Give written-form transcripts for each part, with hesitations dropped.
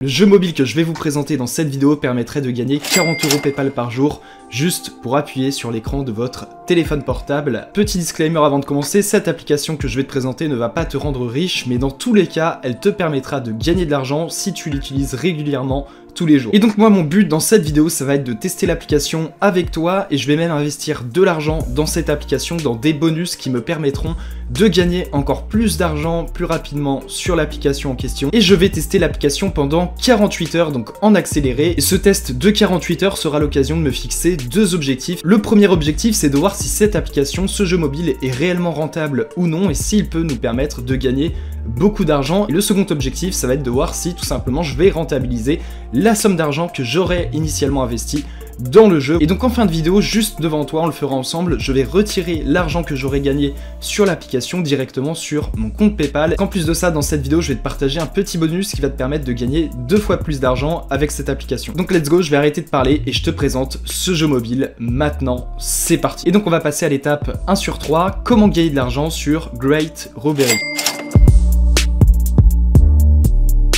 Le jeu mobile que je vais vous présenter dans cette vidéo permettrait de gagner 40 € PayPal par jour, juste pour appuyer sur l'écran de votre téléphone portable. Petit disclaimer avant de commencer, cette application que je vais te présenter ne va pas te rendre riche, mais dans tous les cas, elle te permettra de gagner de l'argent si tu l'utilises régulièrement tous les jours. Et donc moi, mon but dans cette vidéo, ça va être de tester l'application avec toi, et je vais même investir de l'argent dans cette application, dans des bonus qui me permettront de gagner encore plus d'argent plus rapidement sur l'application en question. Et je vais tester l'application pendant 48 heures, donc en accéléré. Et ce test de 48 heures sera l'occasion de me fixer deux objectifs. Le premier objectif, c'est de voir si cette application, ce jeu mobile, est réellement rentable ou non, et s'il peut nous permettre de gagner beaucoup d'argent. Et le second objectif, ça va être de voir si tout simplement je vais rentabiliser la somme d'argent que j'aurais initialement investi dans le jeu. Et donc en fin de vidéo, juste devant toi, on le fera ensemble, je vais retirer l'argent que j'aurais gagné sur l'application directement sur mon compte PayPal. En plus de ça, dans cette vidéo, je vais te partager un petit bonus qui va te permettre de gagner 2 fois plus d'argent avec cette application. Donc let's go, je vais arrêter de parler et je te présente ce jeu mobile maintenant. C'est parti. Et donc on va passer à l'étape 1 sur 3, comment gagner de l'argent sur Great Robbery.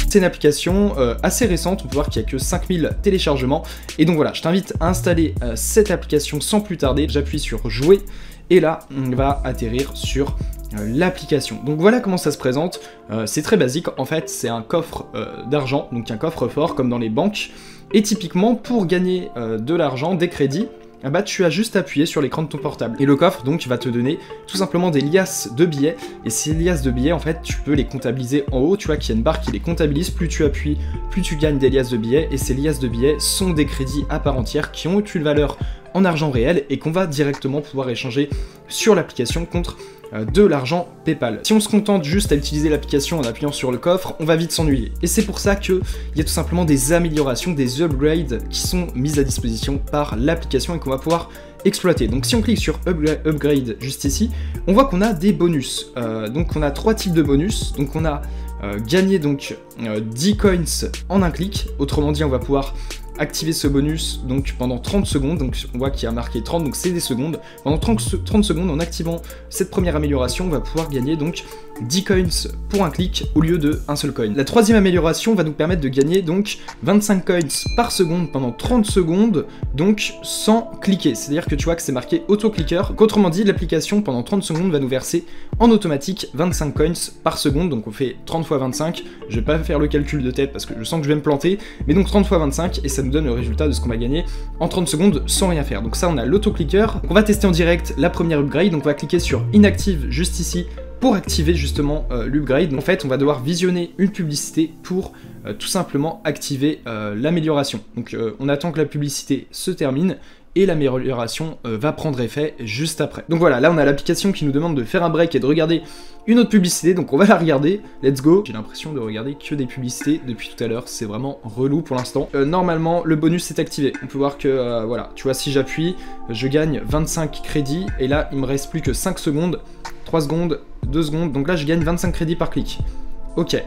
C'est une application assez récente, on peut voir qu'il n'y a que 5000 téléchargements. Et donc voilà, je t'invite à installer cette application sans plus tarder. J'appuie sur jouer et là, on va atterrir sur l'application. Donc voilà comment ça se présente. C'est très basique, en fait, c'est un coffre d'argent, donc un coffre-fort comme dans les banques. Et typiquement, pour gagner de l'argent, des crédits, bah tu as juste appuyé sur l'écran de ton portable. Et le coffre donc va te donner tout simplement des liasses de billets. Et ces liasses de billets, en fait, tu peux les comptabiliser en haut. Tu vois qu'il y a une barre qui les comptabilise. Plus tu appuies, plus tu gagnes des liasses de billets. Et ces liasses de billets sont des crédits à part entière qui ont une valeur en argent réel et qu'on va directement pouvoir échanger sur l'application contre de l'argent PayPal. Si on se contente juste à utiliser l'application en appuyant sur le coffre, on va vite s'ennuyer. Et c'est pour ça qu'il y a tout simplement des améliorations, des upgrades qui sont mises à disposition par l'application et qu'on va pouvoir exploiter. Donc si on clique sur upgrade juste ici, on voit qu'on a des bonus. Donc on a 3 types de bonus. Donc on a gagné donc 10 coins en un clic. Autrement dit, on va pouvoir activer ce bonus donc pendant 30 secondes, donc on voit qu'il y a marqué 30, donc c'est des secondes. Pendant 30 secondes, en activant cette première amélioration, on va pouvoir gagner donc 10 coins pour un clic au lieu de un seul coin. La troisième amélioration va nous permettre de gagner donc 25 coins par seconde pendant 30 secondes, donc sans cliquer. C'est-à-dire que tu vois que c'est marqué auto-clicker. Autrement dit, l'application pendant 30 secondes va nous verser en automatique 25 coins par seconde, donc on fait 30 fois 25. Je vais pas faire le calcul de tête parce que je sens que je vais me planter, mais donc 30 fois 25 et ça nous donne le résultat de ce qu'on va gagner en 30 secondes sans rien faire. Donc ça, on a l'auto-clicker. On va tester en direct la première upgrade, donc on va cliquer sur Inactive juste ici pour activer justement l'upgrade. En fait, on va devoir visionner une publicité pour tout simplement activer l'amélioration. Donc on attend que la publicité se termine et l'amélioration va prendre effet juste après. Donc voilà, là on a l'application qui nous demande de faire un break et de regarder une autre publicité, donc on va la regarder, let's go. J'ai l'impression de regarder que des publicités depuis tout à l'heure, c'est vraiment relou pour l'instant. Normalement, le bonus est activé, on peut voir que, voilà, tu vois, si j'appuie, je gagne 25 crédits, et là, il me reste plus que 5 secondes, 3 secondes, 2 secondes, donc là, je gagne 25 crédits par clic. Ok.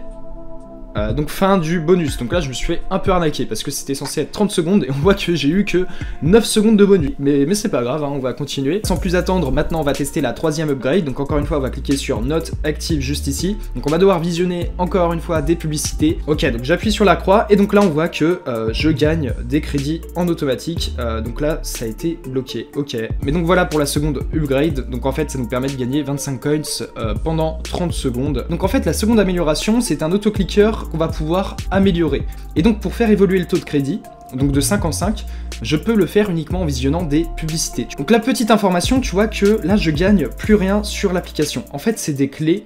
Donc fin du bonus, donc là je me suis fait un peu arnaquer parce que c'était censé être 30 secondes et on voit que j'ai eu que 9 secondes de bonus, mais c'est pas grave, hein, on va continuer. Sans plus attendre, maintenant on va tester la troisième upgrade, donc encore une fois on va cliquer sur Not Active juste ici, donc on va devoir visionner encore une fois des publicités. Ok, donc j'appuie sur la croix et donc là on voit que je gagne des crédits en automatique, donc là ça a été bloqué, ok. Mais donc voilà pour la seconde upgrade, donc en fait ça nous permet de gagner 25 coins pendant 30 secondes. Donc en fait la seconde amélioration c'est un autoclicker qu'on va pouvoir améliorer. Et donc pour faire évoluer le taux de crédit, donc de 5 en 5, je peux le faire uniquement en visionnant des publicités. Donc la petite information, tu vois que là je gagne plus rien sur l'application. En fait c'est des clés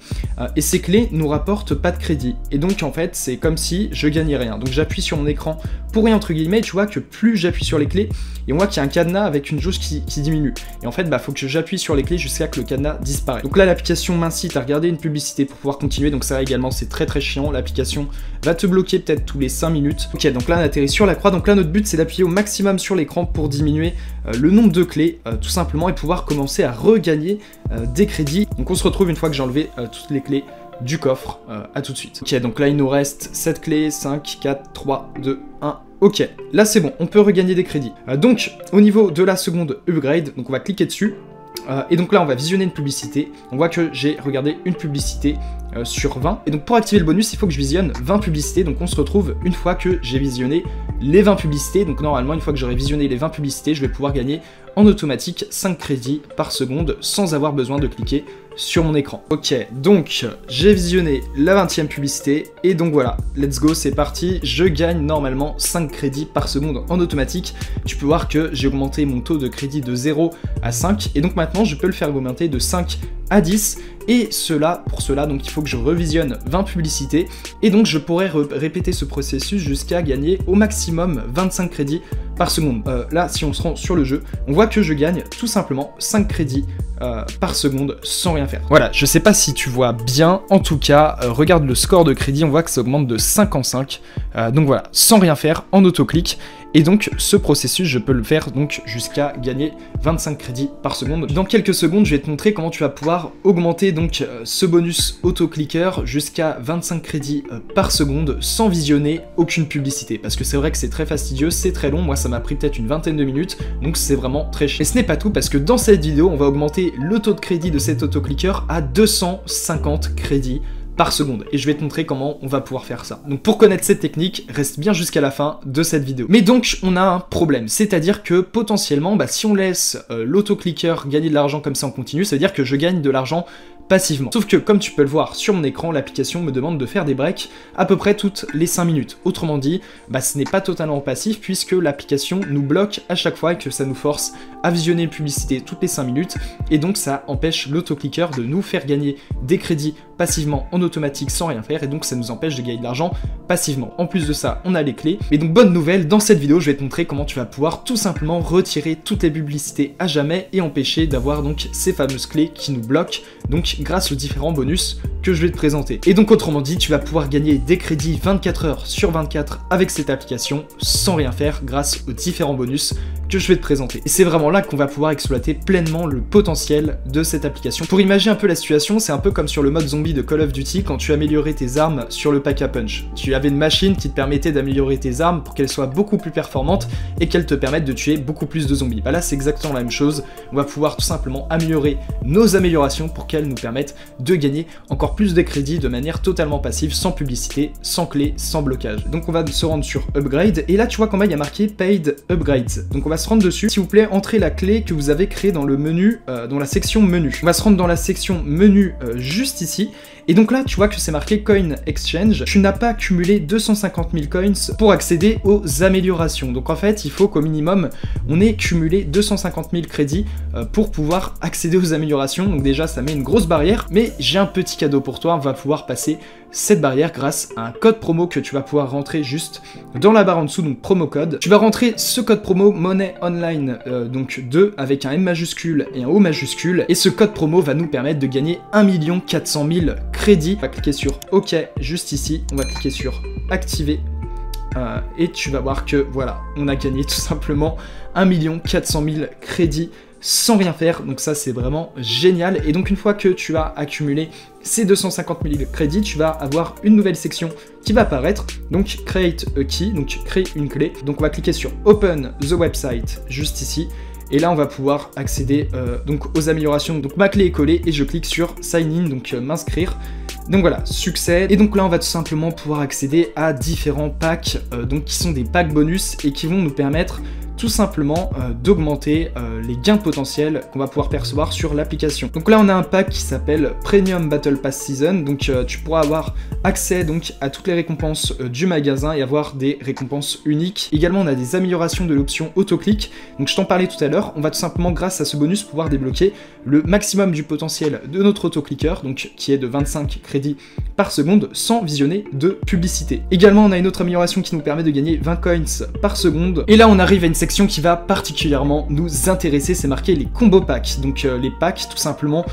et ces clés nous rapportent pas de crédit. Et donc en fait c'est comme si je gagnais rien. Donc j'appuie sur mon écran pour rien entre guillemets, tu vois que plus j'appuie sur les clés, et on voit qu'il y a un cadenas avec une jauge qui diminue. Et en fait bah faut que j'appuie sur les clés jusqu'à que le cadenas disparaisse. Donc là l'application m'incite à regarder une publicité pour pouvoir continuer. Donc ça également c'est très chiant. L'application va te bloquer peut-être tous les 5 minutes. Ok, donc là on atterrit sur la croix. Donc là notre but c'est d'appuyer au maximum sur l'écran pour diminuer le nombre de clés tout simplement et pouvoir commencer à regagner des crédits. Donc on se retrouve une fois que j'ai enlevé toutes les clés du coffre. À tout de suite. Ok, donc là il nous reste 7 clés, 5, 4, 3, 2, 1. Ok, là c'est bon, on peut regagner des crédits. Donc au niveau de la seconde upgrade, donc on va cliquer dessus. Et donc là on va visionner une publicité, on voit que j'ai regardé une publicité sur 20. Et donc pour activer le bonus, il faut que je visionne 20 publicités. Donc on se retrouve une fois que j'ai visionné les 20 publicités. Donc normalement, une fois que j'aurai visionné les 20 publicités, je vais pouvoir gagner en automatique 5 crédits par seconde sans avoir besoin de cliquer sur mon écran. Ok, donc j'ai visionné la 20e publicité et donc voilà, let's go, c'est parti, je gagne normalement 5 crédits par seconde en automatique. Tu peux voir que j'ai augmenté mon taux de crédit de 0 à 5 et donc maintenant je peux le faire augmenter de 5 à 10 et pour cela donc il faut que je revisionne 20 publicités et donc je pourrais répéter ce processus jusqu'à gagner au maximum 25 crédits par seconde. Là, si on se rend sur le jeu, on voit que je gagne tout simplement 5 crédits par seconde sans rien faire. Voilà, je sais pas si tu vois bien, en tout cas, regarde le score de crédit, on voit que ça augmente de 5 en 5, donc voilà, sans rien faire, en autoclic. Et donc ce processus, je peux le faire donc jusqu'à gagner 25 crédits par seconde. Dans quelques secondes, je vais te montrer comment tu vas pouvoir augmenter donc ce bonus autoclicker jusqu'à 25 crédits par seconde sans visionner aucune publicité. Parce que c'est vrai que c'est très fastidieux, c'est très long, moi ça m'a pris peut-être une vingtaine de minutes, donc c'est vraiment très chiant. Et ce n'est pas tout parce que dans cette vidéo, on va augmenter le taux de crédit de cet autoclicker à 250 crédits par seconde, et je vais te montrer comment on va pouvoir faire ça. Donc pour connaître cette technique, reste bien jusqu'à la fin de cette vidéo. Mais donc on a un problème, c'est-à-dire que potentiellement, si on laisse l'autoclicker gagner de l'argent comme ça en continu, ça veut dire que je gagne de l'argent passivement. Sauf que comme tu peux le voir sur mon écran, l'application me demande de faire des breaks à peu près toutes les 5 minutes. Autrement dit, ce n'est pas totalement passif puisque l'application nous bloque à chaque fois et que ça nous force à visionner une publicité toutes les 5 minutes et donc ça empêche l'autoclicker de nous faire gagner des crédits passivement en automatique sans rien faire et donc ça nous empêche de gagner de l'argent passivement. En plus de ça, on a les clés. Et donc bonne nouvelle, dans cette vidéo, je vais te montrer comment tu vas pouvoir tout simplement retirer toutes les publicités à jamais et empêcher d'avoir donc ces fameuses clés qui nous bloquent, donc grâce aux différents bonus que je vais te présenter. Et donc autrement dit, tu vas pouvoir gagner des crédits 24 heures sur 24 avec cette application sans rien faire grâce aux différents bonus que je vais te présenter. Et c'est vraiment là qu'on va pouvoir exploiter pleinement le potentiel de cette application. Pour imaginer un peu la situation, c'est un peu comme sur le mode zombie de Call of Duty quand tu améliorais tes armes sur le pack à punch. Tu avais une machine qui te permettait d'améliorer tes armes pour qu'elles soient beaucoup plus performantes et qu'elles te permettent de tuer beaucoup plus de zombies. Là c'est exactement la même chose, on va pouvoir tout simplement améliorer nos améliorations pour qu'elles nous permettent de gagner encore plus de crédits de manière totalement passive, sans publicité, sans clé, sans blocage. Donc on va se rendre sur Upgrade et là tu vois qu'en bas il y a marqué Paid Upgrades. Donc on va se rendre dessus. S'il vous plaît, entrez la clé que vous avez créée dans le menu, dans la section menu. On va se rendre dans la section menu juste ici. Et donc là, tu vois que c'est marqué Coin Exchange. Tu n'as pas cumulé 250 000 coins pour accéder aux améliorations. Donc en fait, il faut qu'au minimum, on ait cumulé 250 000 crédits pour pouvoir accéder aux améliorations. Donc déjà, ça met une grosse barrière. Mais j'ai un petit cadeau pour toi. On va pouvoir passer cette barrière grâce à un code promo que tu vas pouvoir rentrer juste dans la barre en dessous, donc promo code. Tu vas rentrer ce code promo Money Online donc 2 avec un M majuscule et un O majuscule et ce code promo va nous permettre de gagner 1 400 000 crédits. On va cliquer sur OK juste ici, on va cliquer sur activer et tu vas voir que voilà, on a gagné tout simplement 1 400 000 crédits sans rien faire, donc ça c'est vraiment génial. Et donc une fois que tu as accumulé ces 250 000 crédits, tu vas avoir une nouvelle section qui va apparaître, donc Create a Key, donc créer une clé. Donc on va cliquer sur Open the Website juste ici, et là on va pouvoir accéder donc aux améliorations. Donc ma clé est collée et je clique sur Sign In, donc m'inscrire. Donc voilà, succès. Et donc là on va tout simplement pouvoir accéder à différents packs, donc qui sont des packs bonus et qui vont nous permettre tout simplement d'augmenter les gains potentiels qu'on va pouvoir percevoir sur l'application. Donc là on a un pack qui s'appelle Premium Battle Pass Season, donc tu pourras avoir accès donc à toutes les récompenses du magasin et avoir des récompenses uniques. Également on a des améliorations de l'option autoclick, donc je t'en parlais tout à l'heure, on va tout simplement grâce à ce bonus pouvoir débloquer le maximum du potentiel de notre autoclicker, donc qui est de 25 crédits par seconde sans visionner de publicité. Également on a une autre amélioration qui nous permet de gagner 20 coins par seconde, et là on arrive à une section qui va particulièrement nous intéresser, c'est marqué les combo packs, donc les packs tout simplement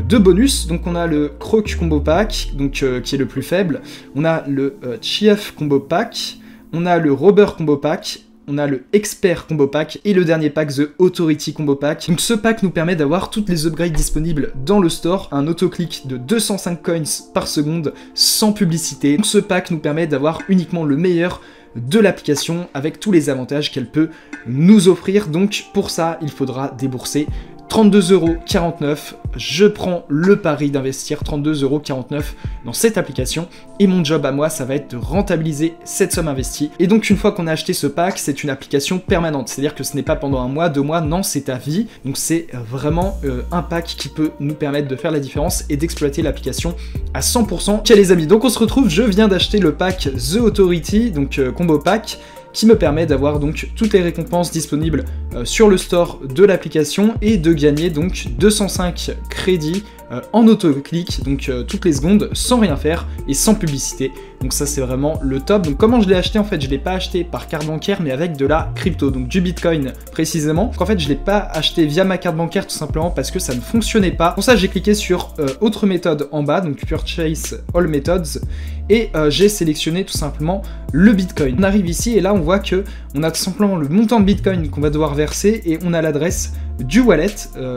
de bonus. Donc on a le Croc combo pack, donc qui est le plus faible, on a le Chief combo pack, on a le Robber combo pack, on a le Expert combo pack et le dernier pack The Authority combo pack. Donc ce pack nous permet d'avoir toutes les upgrades disponibles dans le store, un autoclick de 205 coins par seconde sans publicité. Donc ce pack nous permet d'avoir uniquement le meilleur de l'application avec tous les avantages qu'elle peut nous offrir. Donc pour ça, il faudra débourser 32,49 €, je prends le pari d'investir 32,49 € dans cette application et mon job à moi ça va être de rentabiliser cette somme investie. Et donc une fois qu'on a acheté ce pack, c'est une application permanente, c'est-à-dire que ce n'est pas pendant un mois, 2 mois, non, c'est à vie. Donc c'est vraiment un pack qui peut nous permettre de faire la différence et d'exploiter l'application à 100%. Ok les amis, donc on se retrouve, je viens d'acheter le pack The Authority, donc combo pack, qui me permet d'avoir donc toutes les récompenses disponibles sur le store de l'application et de gagner donc 205 crédits en autoclic, donc toutes les secondes, sans rien faire et sans publicité. Donc ça c'est vraiment le top. Donc comment je l'ai acheté en fait, je l'ai pas acheté par carte bancaire mais avec de la crypto, donc du Bitcoin précisément. Donc en fait je l'ai pas acheté via ma carte bancaire tout simplement parce que ça ne fonctionnait pas. Pour ça j'ai cliqué sur autre méthode en bas, donc Purchase All Methods, et j'ai sélectionné tout simplement le Bitcoin. On arrive ici et là on voit que on a tout simplement le montant de Bitcoin qu'on va devoir verser et on a l'adresse du wallet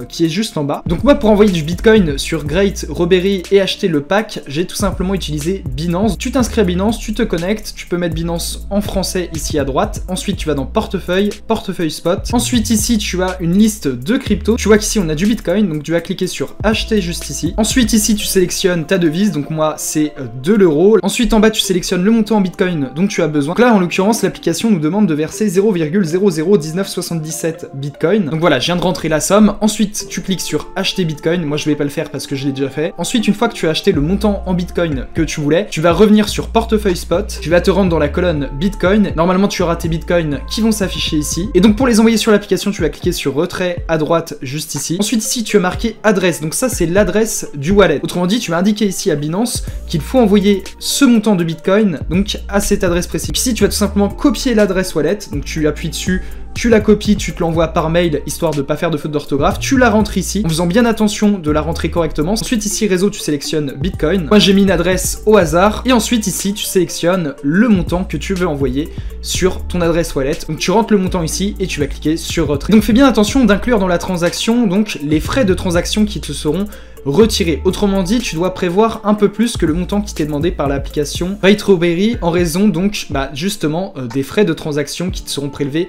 qui est juste en bas. Donc moi pour envoyer du Bitcoin sur Great Robbery et acheter le pack, j'ai tout simplement utilisé Binance. Tu t'inscris à Binance, tu te connectes, tu peux mettre Binance en français ici à droite. Ensuite tu vas dans portefeuille, portefeuille spot. Ensuite ici tu as une liste de crypto. Tu vois qu'ici on a du Bitcoin, donc tu vas cliquer sur acheter juste ici. Ensuite ici tu sélectionnes ta devise, donc moi c'est 2 €. Ensuite en bas tu sélectionnes le montant en Bitcoin dont tu as besoin. Donc là en l'occurrence l'application nous demande de verser 0,001977 Bitcoin. Donc voilà, je viens de rentrer la somme. Ensuite tu cliques sur acheter Bitcoin. Moi je vais pas le faire parce que je l'ai déjà fait. Ensuite une fois que tu as acheté le montant en Bitcoin que tu voulais, tu vas revenir sur portefeuille spot. Tu vas te rendre dans la colonne Bitcoin. Normalement tu auras tes Bitcoins qui vont s'afficher ici. Et donc pour les envoyer sur l'application, tu vas cliquer sur retrait à droite juste ici. Ensuite ici tu as marqué adresse. Donc ça c'est l'adresse du wallet. Autrement dit, tu vas indiquer ici à Binance qu'il faut envoyer ce montant de Bitcoin donc à cette adresse précise. Ici tu vas tout simplement copier l'adresse wallet. Donc tu appuies dessus, tu la copies, tu te l'envoies par mail, histoire de pas faire de faute d'orthographe, tu la rentres ici, en faisant bien attention de la rentrer correctement. Ensuite ici réseau, tu sélectionnes Bitcoin. Moi j'ai mis une adresse au hasard, et ensuite ici tu sélectionnes le montant que tu veux envoyer sur ton adresse wallet. Donc tu rentres le montant ici, et tu vas cliquer sur retrait. Donc fais bien attention d'inclure dans la transaction donc les frais de transaction qui te seront retiré. Autrement dit, tu dois prévoir un peu plus que le montant qui t'est demandé par l'application Great Robbery en raison donc justement des frais de transaction qui te seront prélevés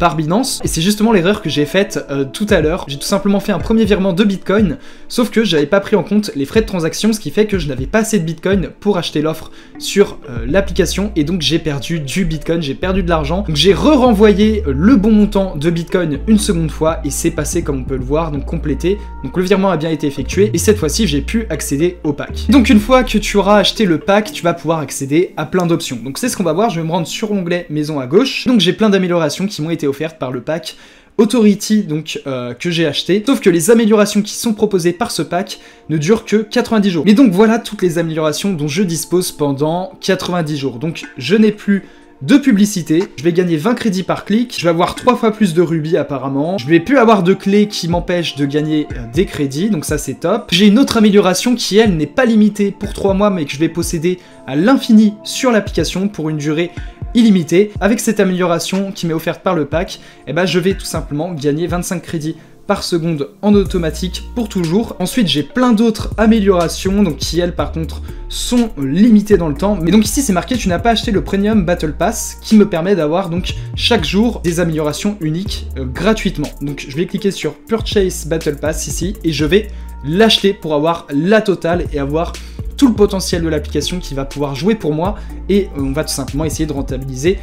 par Binance. Et c'est justement l'erreur que j'ai faite tout à l'heure. J'ai tout simplement fait un premier virement de Bitcoin, sauf que j'avais pas pris en compte les frais de transaction, ce qui fait que je n'avais pas assez de Bitcoin pour acheter l'offre sur l'application et donc j'ai perdu du Bitcoin, j'ai perdu de l'argent. Donc j'ai renvoyé le bon montant de Bitcoin une seconde fois et c'est passé comme on peut le voir, donc complété. Donc le virement a bien été effectué. Et cette fois-ci, j'ai pu accéder au pack. Donc une fois que tu auras acheté le pack, tu vas pouvoir accéder à plein d'options. Donc c'est ce qu'on va voir, je vais me rendre sur l'onglet maison à gauche. Donc j'ai plein d'améliorations qui m'ont été offertes par le pack Authority donc que j'ai acheté, sauf que les améliorations qui sont proposées par ce pack ne durent que 90 jours. Mais donc voilà toutes les améliorations dont je dispose pendant 90 jours. Donc je n'ai plus de publicité, je vais gagner 20 crédits par clic, je vais avoir 3 fois plus de rubis apparemment, je vais plus avoir de clés qui m'empêchent de gagner des crédits, donc ça c'est top. J'ai une autre amélioration qui elle n'est pas limitée pour 3 mois mais que je vais posséder à l'infini sur l'application pour une durée illimitée. Avec cette amélioration qui m'est offerte par le pack, eh ben, je vais tout simplement gagner 25 crédits par seconde en automatique pour toujours. Ensuite j'ai plein d'autres améliorations donc qui elles par contre sont limitées dans le temps, mais donc ici c'est marqué tu n'as pas acheté le Premium Battle Pass qui me permet d'avoir donc chaque jour des améliorations uniques gratuitement. Donc je vais cliquer sur Purchase Battle Pass ici et je vais l'acheter pour avoir la totale et avoir tout le potentiel de l'application qui va pouvoir jouer pour moi et on va tout simplement essayer de rentabiliser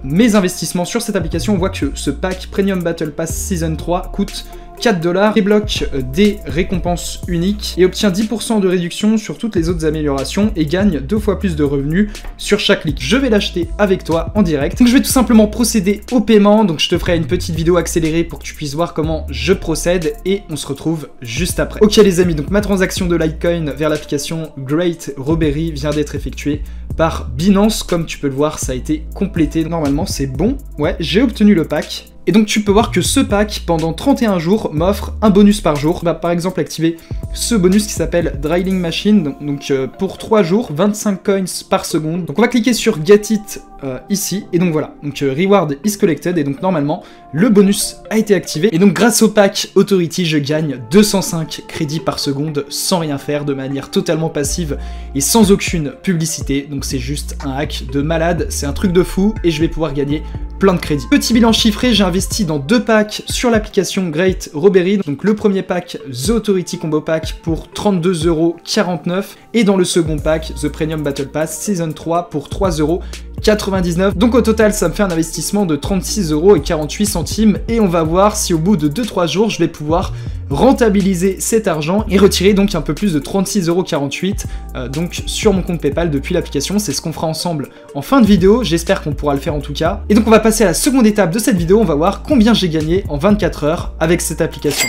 mes investissements sur cette application. On voit que ce pack Premium Battle Pass Season 3 coûte 4 $, débloque des récompenses uniques et obtient 10% de réduction sur toutes les autres améliorations et gagne 2 fois plus de revenus sur chaque clic. Je vais l'acheter avec toi en direct. Donc je vais tout simplement procéder au paiement, donc je te ferai une petite vidéo accélérée pour que tu puisses voir comment je procède et on se retrouve juste après. Ok les amis, donc ma transaction de Litecoin vers l'application Great Robbery vient d'être effectuée par Binance. Comme tu peux le voir, ça a été complété. Normalement c'est bon. Ouais, j'ai obtenu le pack. Et donc tu peux voir que ce pack, pendant 31 jours, m'offre un bonus par jour. On va par exemple activer ce bonus qui s'appelle Drilling Machine, donc pour 3 jours, 25 coins par seconde. Donc on va cliquer sur Get It ici, et donc voilà, donc Reward is collected, et donc normalement, le bonus a été activé. Et donc grâce au pack Authority, je gagne 205 crédits par seconde sans rien faire, de manière totalement passive et sans aucune publicité. Donc c'est juste un hack de malade, c'est un truc de fou, et je vais pouvoir gagner plein de crédits. Petit bilan chiffré, j'ai investi dans 2 packs sur l'application Great Robbery. Donc le premier pack, The Authority Combo Pack pour 32,49 € et dans le second pack, The Premium Battle Pass Season 3 pour 3,99 €. Donc au total, ça me fait un investissement de 36,48 € et on va voir si au bout de 2-3 jours, je vais pouvoir rentabiliser cet argent et retirer donc un peu plus de 36,48 € donc sur mon compte PayPal depuis l'application. C'est ce qu'on fera ensemble en fin de vidéo, j'espère qu'on pourra le faire en tout cas. Et donc on va passer à la seconde étape de cette vidéo, on va voir combien j'ai gagné en 24 heures avec cette application.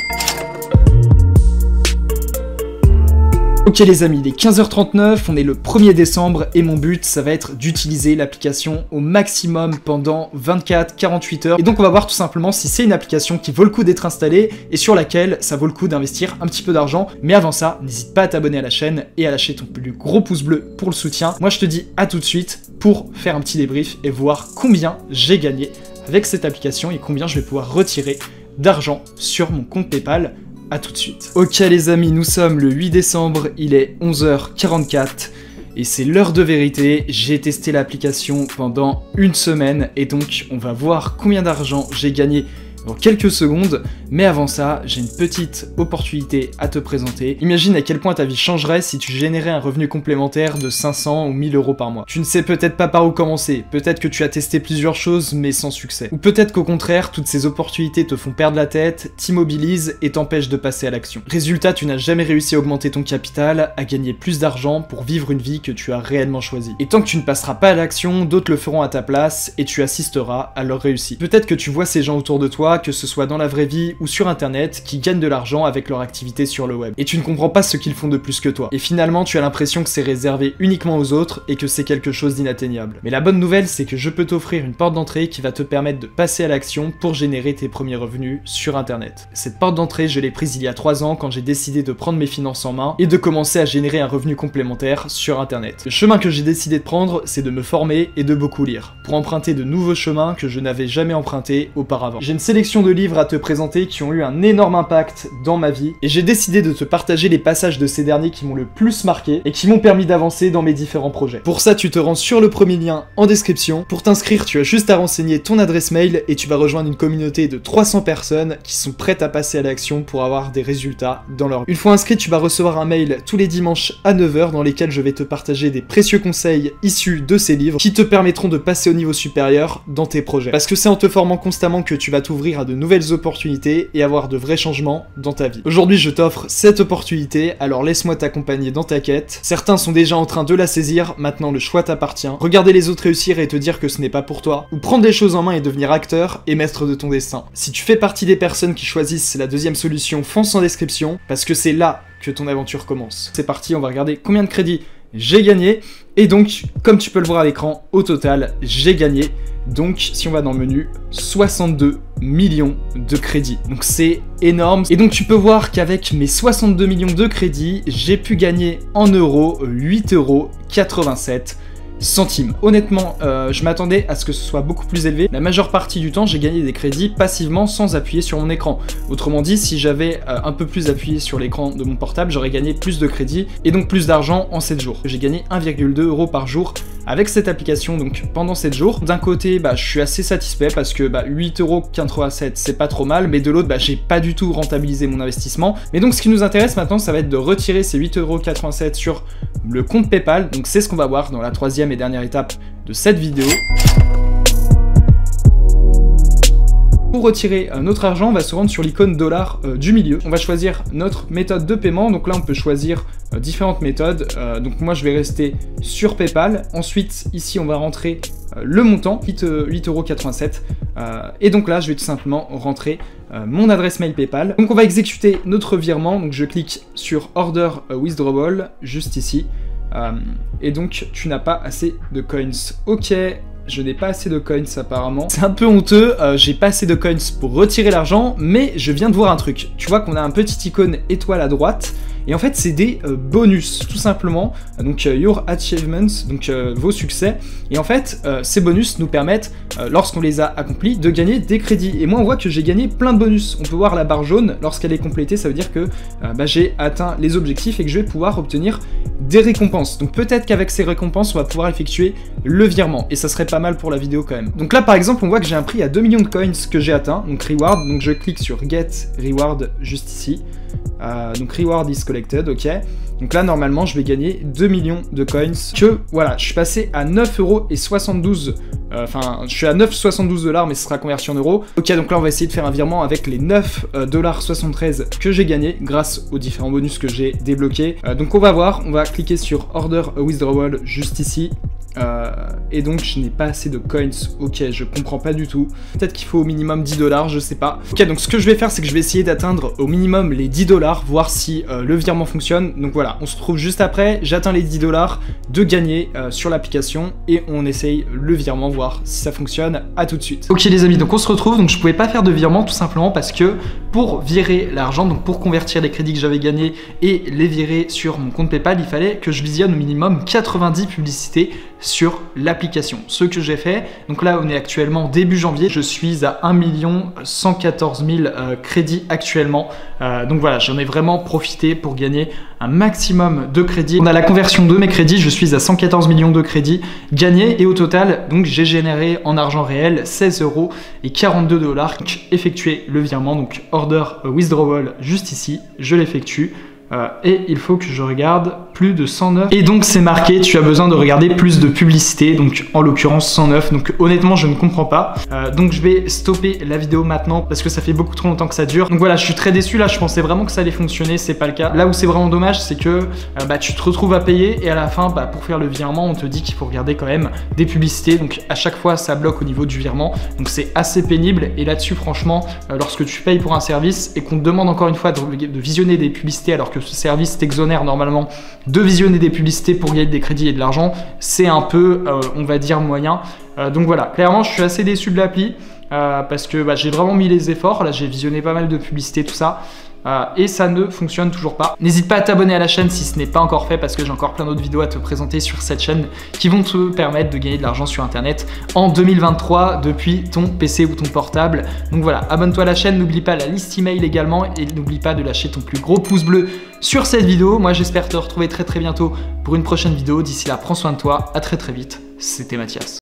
Ok les amis, il est 15h39, on est le 1er décembre et mon but ça va être d'utiliser l'application au maximum pendant 24-48 heures. Et donc on va voir tout simplement si c'est une application qui vaut le coup d'être installée et sur laquelle ça vaut le coup d'investir un petit peu d'argent. Mais avant ça, n'hésite pas à t'abonner à la chaîne et à lâcher ton plus gros pouce bleu pour le soutien. Moi je te dis à tout de suite pour faire un petit débrief et voir combien j'ai gagné avec cette application et combien je vais pouvoir retirer d'argent sur mon compte PayPal. A tout de suite. Ok les amis, nous sommes le 8 décembre, il est 11h44 et c'est l'heure de vérité. J'ai testé l'application pendant une semaine et donc on va voir combien d'argent j'ai gagné dans quelques secondes, mais avant ça, j'ai une petite opportunité à te présenter. Imagine à quel point ta vie changerait si tu générais un revenu complémentaire de 500 ou 1000 € par mois. Tu ne sais peut-être pas par où commencer, peut-être que tu as testé plusieurs choses mais sans succès. Ou peut-être qu'au contraire, toutes ces opportunités te font perdre la tête, t'immobilisent et t'empêchent de passer à l'action. Résultat, tu n'as jamais réussi à augmenter ton capital, à gagner plus d'argent pour vivre une vie que tu as réellement choisie. Et tant que tu ne passeras pas à l'action, d'autres le feront à ta place et tu assisteras à leur réussite. Peut-être que tu vois ces gens autour de toi, que ce soit dans la vraie vie ou sur internet, qui gagnent de l'argent avec leur activité sur le web. Et tu ne comprends pas ce qu'ils font de plus que toi. Et finalement, tu as l'impression que c'est réservé uniquement aux autres et que c'est quelque chose d'inatteignable. Mais la bonne nouvelle, c'est que je peux t'offrir une porte d'entrée qui va te permettre de passer à l'action pour générer tes premiers revenus sur internet. Cette porte d'entrée, je l'ai prise il y a 3 ans quand j'ai décidé de prendre mes finances en main et de commencer à générer un revenu complémentaire sur internet. Le chemin que j'ai décidé de prendre, c'est de me former et de beaucoup lire, pour emprunter de nouveaux chemins que je n'avais jamais empruntés auparavant. J'ai une sélection de livres à te présenter qui ont eu un énorme impact dans ma vie et j'ai décidé de te partager les passages de ces derniers qui m'ont le plus marqué et qui m'ont permis d'avancer dans mes différents projets. Pour ça, tu te rends sur le premier lien en description. Pour t'inscrire, tu as juste à renseigner ton adresse mail et tu vas rejoindre une communauté de 300 personnes qui sont prêtes à passer à l'action pour avoir des résultats dans leur vie. Une fois inscrit, tu vas recevoir un mail tous les dimanches à 9 h dans lesquels je vais te partager des précieux conseils issus de ces livres qui te permettront de passer au niveau supérieur dans tes projets. Parce que c'est en te formant constamment que tu vas t'ouvrir à de nouvelles opportunités et avoir de vrais changements dans ta vie. Aujourd'hui, je t'offre cette opportunité, alors laisse-moi t'accompagner dans ta quête. Certains sont déjà en train de la saisir, maintenant le choix t'appartient. Regarder les autres réussir et te dire que ce n'est pas pour toi, ou prendre les choses en main et devenir acteur et maître de ton destin. Si tu fais partie des personnes qui choisissent la deuxième solution, fonce en description, parce que c'est là que ton aventure commence. C'est parti, on va regarder combien de crédits j'ai gagné, et donc, comme tu peux le voir à l'écran, au total, j'ai gagné, donc, si on va dans le menu, 62 millions de crédits. Donc c'est énorme. Et donc tu peux voir qu'avec mes 62 millions de crédits, j'ai pu gagner en euros 8,87 €. Honnêtement, je m'attendais à ce que ce soit beaucoup plus élevé. La majeure partie du temps, j'ai gagné des crédits passivement sans appuyer sur mon écran. Autrement dit, si j'avais un peu plus appuyé sur l'écran de mon portable, j'aurais gagné plus de crédits et donc plus d'argent en 7 jours. J'ai gagné 1,2 € par jour avec cette application donc pendant 7 jours. D'un côté, je suis assez satisfait parce que 8,87 € c'est pas trop mal, mais de l'autre, j'ai pas du tout rentabilisé mon investissement. Mais donc ce qui nous intéresse maintenant, ça va être de retirer ces 8,87 € sur le compte PayPal. Donc c'est ce qu'on va voir dans la troisième et dernière étape de cette vidéo. Pour retirer notre argent, on va se rendre sur l'icône dollar du milieu. On va choisir notre méthode de paiement. Donc là, on peut choisir différentes méthodes. Donc moi, je vais rester sur PayPal. Ensuite, ici, on va rentrer le montant, 8,87 €. Et donc là, je vais tout simplement rentrer mon adresse mail PayPal. Donc on va exécuter notre virement. Donc je clique sur Order Withdrawal, juste ici. Et donc, tu n'as pas assez de coins. Ok. Je n'ai pas assez de coins apparemment. C'est un peu honteux, j'ai pas assez de coins pour retirer l'argent, mais je viens de voir un truc. Tu vois qu'on a un petit icône étoile à droite, et en fait c'est des bonus tout simplement, donc your achievements, donc vos succès, et en fait ces bonus nous permettent lorsqu'on les a accomplis de gagner des crédits. Et moi on voit que j'ai gagné plein de bonus, on peut voir la barre jaune lorsqu'elle est complétée, ça veut dire que j'ai atteint les objectifs et que je vais pouvoir obtenir des récompenses. Donc peut-être qu'avec ces récompenses on va pouvoir effectuer le virement, et ça serait pas mal pour la vidéo quand même. Donc là par exemple on voit que j'ai un prix à 2 millions de coins que j'ai atteint, donc reward, donc je clique sur get reward juste ici, donc reward is collected, ok. Donc là normalement je vais gagner 2 millions de coins, que voilà, je suis passé à 9,72 €, enfin je suis à 9,72 $, mais ce sera converti en euros. Ok, donc là on va essayer de faire un virement avec les 9,73 € que j'ai gagné grâce aux différents bonus que j'ai débloqués. Donc on va voir, on va cliquer sur order a withdrawal juste ici. Et donc je n'ai pas assez de coins, ok, je comprends pas du tout. Peut-être qu'il faut au minimum 10 $, je sais pas. Ok, donc ce que je vais faire, c'est que je vais essayer d'atteindre au minimum les 10 $, voir si le virement fonctionne. Donc voilà, on se retrouve juste après, j'atteins les 10 $ de gagner sur l'application et on essaye le virement, voir si ça fonctionne. À tout de suite. Ok les amis, donc on se retrouve, donc je pouvais pas faire de virement tout simplement parce que pour virer l'argent, donc pour convertir les crédits que j'avais gagnés et les virer sur mon compte PayPal, il fallait que je visionne au minimum 90 publicités sur l'application, ce que j'ai fait. Donc là on est actuellement début janvier, je suis à 1 114 000 crédits actuellement, donc voilà, j'en ai vraiment profité pour gagner un maximum de crédits. On a la conversion de mes crédits, je suis à 114 millions de crédits gagnés, et au total donc j'ai généré en argent réel 16,42 €. Donc effectuer le virement, donc order withdrawal juste ici, je l'effectue. Et il faut que je regarde plus de 109, et donc c'est marqué tu as besoin de regarder plus de publicité, donc en l'occurrence 109, donc honnêtement je ne comprends pas. Donc je vais stopper la vidéo maintenant parce que ça fait beaucoup trop longtemps que ça dure. Donc voilà, je suis très déçu là, je pensais vraiment que ça allait fonctionner, c'est pas le cas. Là où c'est vraiment dommage, c'est que tu te retrouves à payer et à la fin pour faire le virement on te dit qu'il faut regarder quand même des publicités, donc à chaque fois ça bloque au niveau du virement, donc c'est assez pénible. Et là-dessus franchement, lorsque tu payes pour un service et qu'on te demande encore une fois de visionner des publicités alors que ce service t'exonère normalement de visionner des publicités pour gagner des crédits et de l'argent, c'est un peu, on va dire, moyen. Donc voilà, clairement je suis assez déçu de l'appli parce que j'ai vraiment mis les efforts, là j'ai visionné pas mal de publicités, tout ça. Et ça ne fonctionne toujours pas. N'hésite pas à t'abonner à la chaîne si ce n'est pas encore fait, parce que j'ai encore plein d'autres vidéos à te présenter sur cette chaîne qui vont te permettre de gagner de l'argent sur internet en 2023 depuis ton PC ou ton portable. Donc voilà, abonne-toi à la chaîne, n'oublie pas la liste email également, et n'oublie pas de lâcher ton plus gros pouce bleu sur cette vidéo. Moi j'espère te retrouver très bientôt pour une prochaine vidéo. D'ici là, prends soin de toi, à très vite. C'était Mathias.